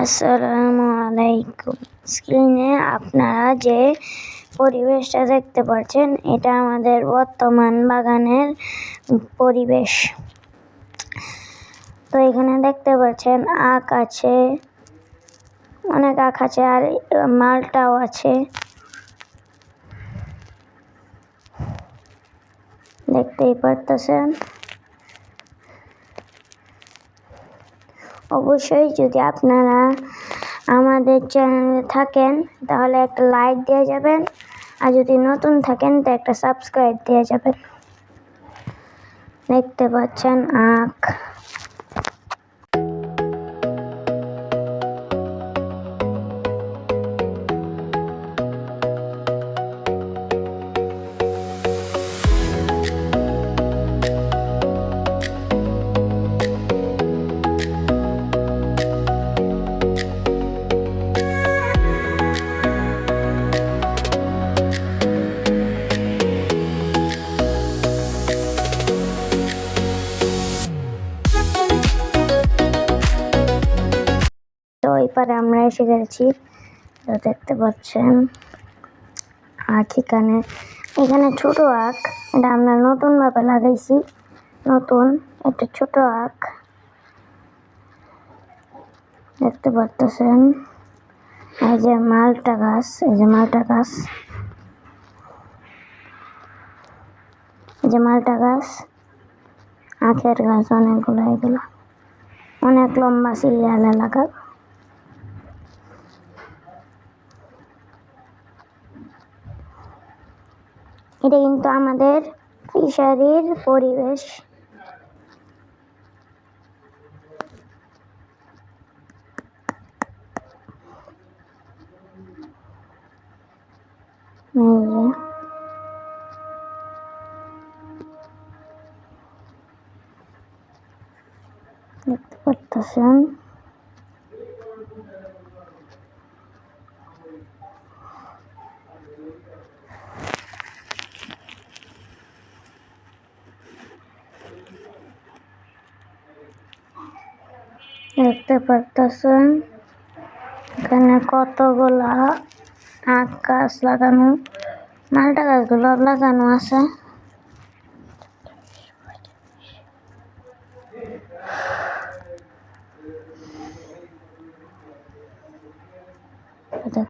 আসসালামু আলাইকুম। স্ক্রিনে আপনারা যে পরিবেশটা দেখতে পাচ্ছেন এটা আমাদের বর্তমান বাগানের পরিবেশ। তো এখানে দেখতে পাচ্ছেন আখ আছে, অনেক আখ আছে, আর মালটাও আছে, দেখতেই পারতেছেন। অবশ্যই যদি আপনারা আমাদের চ্যানেলে থাকেন তাহলে একটা লাইক দিয়ে যাবেন, আর যদি নতুন থাকেন তো একটা সাবস্ক্রাইব দিয়ে যাবেন। দেখতে পাচ্ছেন আখ। তো এবারে আমরা এসে গেছি। তো দেখতে পাচ্ছেন আখ, এখানে ছোট আখ, এটা আমরা নতুন ভাবে লাগাইছি, নতুন একটা ছোট আখ দেখতে পারতেছেন। এই যে মালটা গাছ, এই যে মালটা গাছ, এই যে মালটা গাছ, আখের গাছ অনেকগুলো, এগুলো অনেক লম্বা সিরিয়াল এলাকা। এটা কিন্তু আমাদের ফিশারির পরিবেশ। দেখতে পারতেছেন এখানে কতগুলা আখ গাছ লাগানো, মালটা গাছগুলো লাগানো আছে।